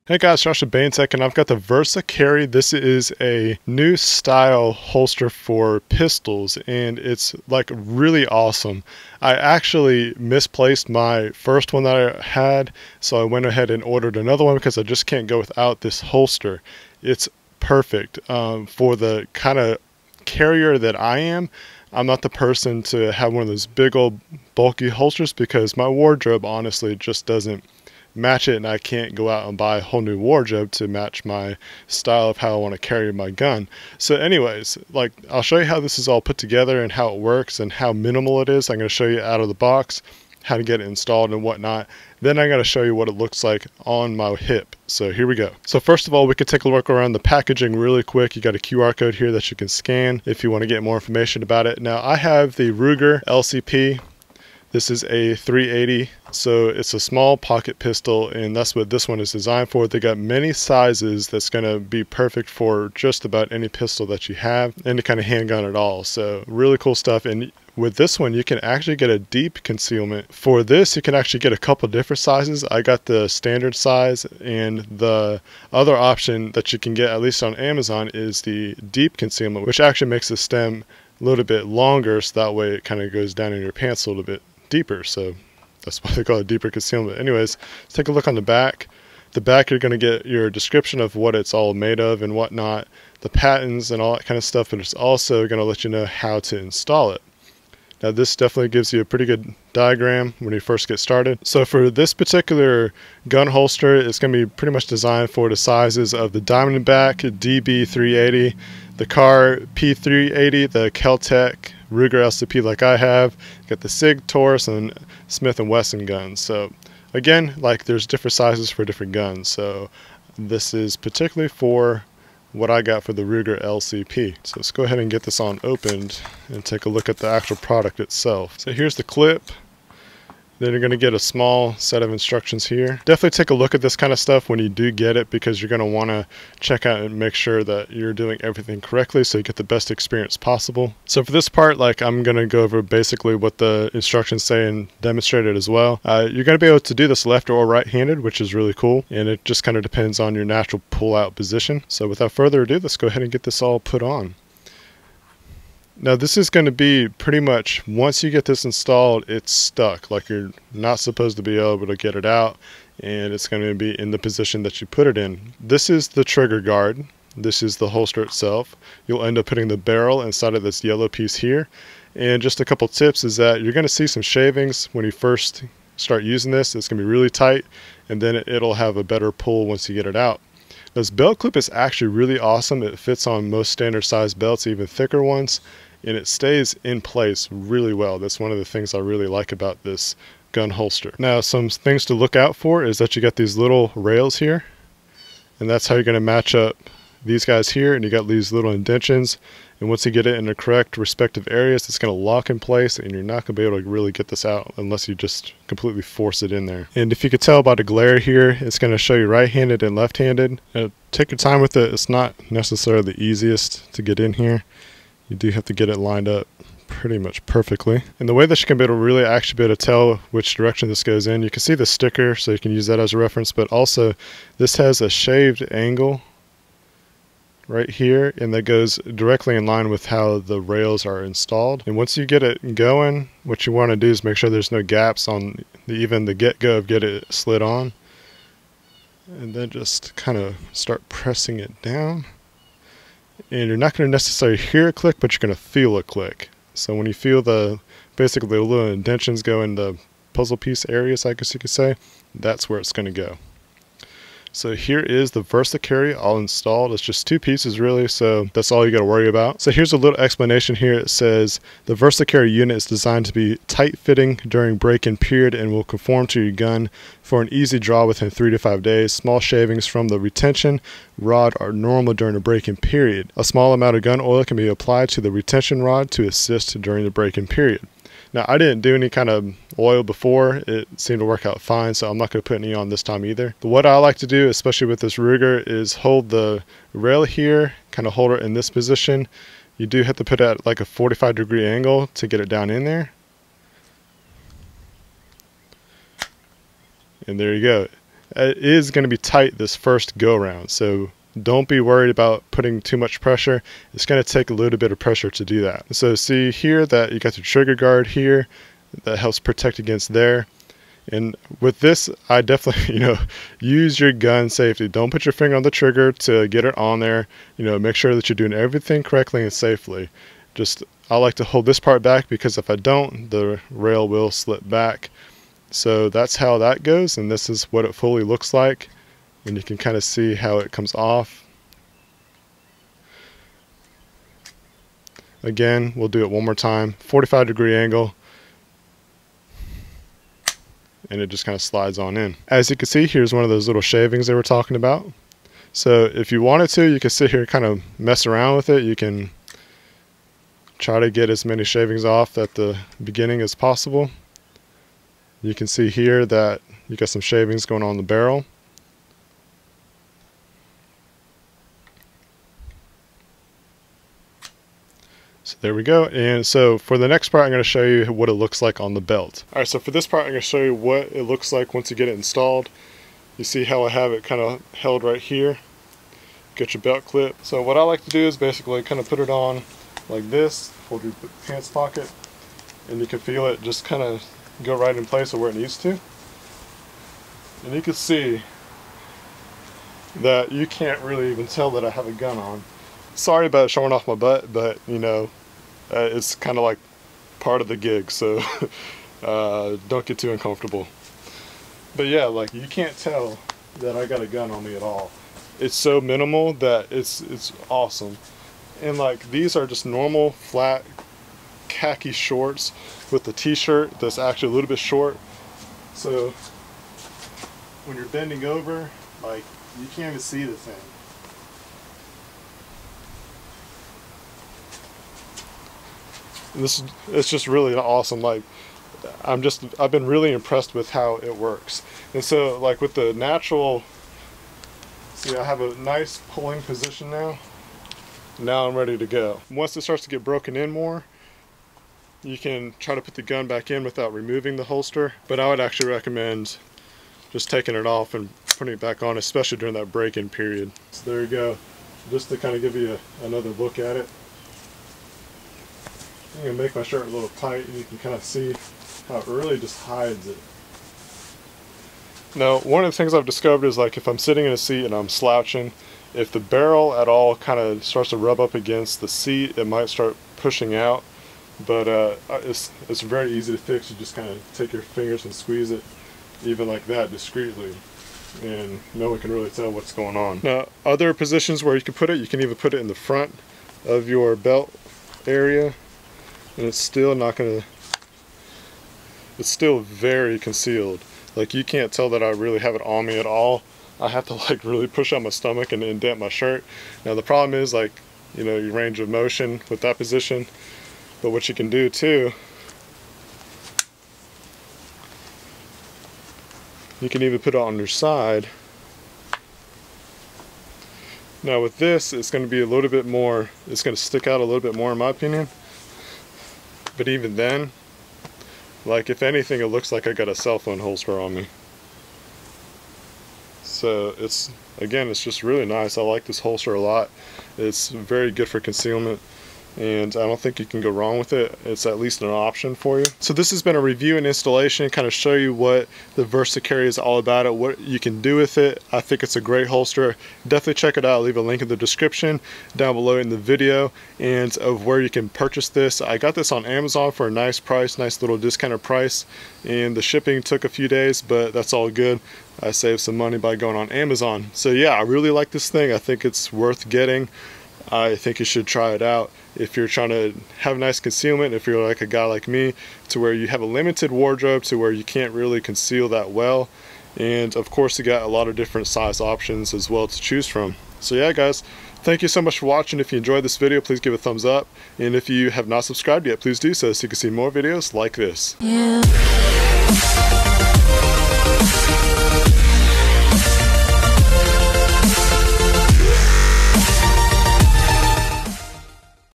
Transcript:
Hey guys, Josh with Bane Tech, and I've got the VersaCarry. This is a new style holster for pistols, and it's like really awesome. I actually misplaced my first one that I had, so I went ahead and ordered another one because I just can't go without this holster. It's perfect for the kind of carrier that I am. I'm not the person to have one of those big old bulky holsters because my wardrobe honestly just doesn't match it, and I can't go out and buy a whole new wardrobe to match my style of how I want to carry my gun. So anyways, like, I'll show you how this is all put together and how it works and how minimal it is. I'm going to show you out of the box how to get it installed and whatnot. Then I'm going to show you what it looks like on my hip. So here we go. So first of all, we could take a look around the packaging really quick. You got a QR code here that you can scan if you want to get more information about it. Now I have the Ruger LCP. This is a 380, so it's a small pocket pistol, and that's what this one is designed for. They got many sizes that's going to be perfect for just about any pistol that you have, any kind of handgun at all. So really cool stuff. And with this one, you can actually get a deep concealment. For this, you can actually get a couple different sizes. I got the standard size, and the other option that you can get, at least on Amazon, is the deep concealment, which actually makes the stem a little bit longer, so that way it kind of goes down in your pants a little bit deeper. So that's why they call it deeper concealment. Anyways, let's take a look on the back. The back, you're going to get your description of what it's all made of and whatnot, the patents and all that kind of stuff, but it's also going to let you know how to install it. Now this definitely gives you a pretty good diagram when you first get started. So for this particular gun holster, it's going to be pretty much designed for the sizes of the Diamondback DB380, the Car P380, the Kel-Tec Ruger LCP like I have, got the Sig, Taurus, and Smith & Wesson guns. So again, like, there's different sizes for different guns. So this is particularly for what I got for the Ruger LCP. So let's go ahead and get this on opened and take a look at the actual product itself. So here's the clip. Then you're going to get a small set of instructions here. Definitely take a look at this kind of stuff when you do get it, because you're going to want to check out and make sure that you're doing everything correctly so you get the best experience possible. So for this part, like, I'm going to go over basically what the instructions say and demonstrate it as well. You're going to be able to do this left or right-handed, which is really cool, and it just kind of depends on your natural pull-out position. So without further ado, let's go ahead and get this all put on. Now this is going to be pretty much, once you get this installed, it's stuck. Like, you're not supposed to be able to get it out, and it's going to be in the position that you put it in. This is the trigger guard. This is the holster itself. You'll end up putting the barrel inside of this yellow piece here. And just a couple tips is that you're going to see some shavings when you first start using this. It's going to be really tight, and then it'll have a better pull once you get it out. This belt clip is actually really awesome. It fits on most standard size belts, even thicker ones, and it stays in place really well. That's one of the things I really like about this gun holster. Now, some things to look out for is that you got these little rails here, and that's how you're going to match up these guys here, and you got these little indentions, and once you get it in the correct respective areas, it's going to lock in place, and you're not going to be able to really get this out unless you just completely force it in there. And if you could tell by the glare here, it's going to show you right-handed and left-handed. Take your time with it. It's not necessarily the easiest to get in here. You do have to get it lined up pretty much perfectly. And the way that you can be able to really actually be able to tell which direction this goes in, you can see the sticker, so you can use that as a reference, but also this has a shaved angle right here, and that goes directly in line with how the rails are installed. And once you get it going, what you want to do is make sure there's no gaps on even the get-go of get it slid on, and then just kind of start pressing it down. And you're not going to necessarily hear a click, but you're going to feel a click. So when you feel basically the little indentions go in the puzzle piece areas, I guess you could say, that's where it's going to go. So here is the VersaCarry all installed. It's just two pieces really, so that's all you got to worry about. So here's a little explanation here. It says the VersaCarry unit is designed to be tight-fitting during break-in period and will conform to your gun for an easy draw within 3 to 5 days. Small shavings from the retention rod are normal during the break-in period. A small amount of gun oil can be applied to the retention rod to assist during the break-in period. Now, I didn't do any kind of oil before. It seemed to work out fine, so I'm not going to put any on this time either. But what I like to do, especially with this Ruger, is hold the rail here, kind of hold it in this position. You do have to put it at like a 45-degree angle to get it down in there. And there you go. it is going to be tight this first go round, so don't be worried about putting too much pressure. It's going to take a little bit of pressure to do that. So see here that you got your trigger guard here that helps protect against there. And with this, I definitely, use your gun safety. Don't put your finger on the trigger to get it on there. Make sure that you're doing everything correctly and safely. I like to hold this part back because if I don't, the rail will slip back. So that's how that goes, and this is what it fully looks like. And you can kind of see how it comes off. Again, we'll do it one more time. 45-degree angle. And it just kind of slides on in. As you can see, here's one of those little shavings they were talking about. So if you wanted to, you can sit here and kind of mess around with it. You can try to get as many shavings off at the beginning as possible. You can see here that you got some shavings going on the barrel. So there we go. And so for the next part, I'm going to show you what it looks like on the belt. Alright, so for this part, I'm going to show you what it looks like once you get it installed. You see how I have it kind of held right here. Get your belt clip. So what I like to do is basically kind of put it on like this, hold your pants pocket, and you can feel it just kind of go right in place of where it needs to. And you can see that you can't really even tell that I have a gun on. Sorry about showing off my butt, but it's kind of like part of the gig, so don't get too uncomfortable. But yeah, like you can't tell that I got a gun on me at all. It's so minimal that it's awesome. And like these are just normal flat khaki shorts with the t-shirt that's actually a little bit short. So when you're bending over, like you can't even see the thing. It's just really awesome. Like I've been really impressed with how it works. And so like with the natural, see, I have a nice pulling position now. Now I'm ready to go. Once it starts to get broken in more, you can try to put the gun back in without removing the holster, but I would actually recommend just taking it off and putting it back on, especially during that break-in period. So there you go, just to kind of give you another look at it. I'm going to make my shirt a little tight, and you can kind of see how it really just hides it. Now, one of the things I've discovered is like if I'm sitting in a seat and I'm slouching, if the barrel at all kind of starts to rub up against the seat, it might start pushing out. But it's very easy to fix. You just kind of take your fingers and squeeze it, even like that, discreetly, and no one can really tell what's going on. Now, other positions where you can put it, you can even put it in the front of your belt area, and it's still not gonna. It's still very concealed. Like you can't tell that I really have it on me at all. I have to like really push out my stomach and indent my shirt. Now the problem is like, your range of motion with that position. But what you can do too, you can even put it on your side. Now with this, it's going to be a little bit more, it's going to stick out a little bit more in my opinion. But even then, like if anything, it looks like I got a cell phone holster on me. So it's just really nice. I like this holster a lot. It's very good for concealment, and I don't think you can go wrong with it. It's at least an option for you. So this has been a review and installation, kind of show you what the VersaCarry is all about, what you can do with it. I think it's a great holster. Definitely check it out. I'll leave a link in the description down below in the video, and of where you can purchase this. I got this on Amazon for a nice price, nice little discounted price, and the shipping took a few days, but that's all good. I saved some money by going on Amazon. So yeah, I really like this thing. I think it's worth getting. I think you should try it out if you're trying to have nice concealment, if you're like a guy like me, to where you have a limited wardrobe, to where you can't really conceal that well. And of course you got a lot of different size options as well to choose from. So yeah guys, thank you so much for watching. If you enjoyed this video, please give it a thumbs up, and if you have not subscribed yet, please do so you can see more videos like this. Yeah.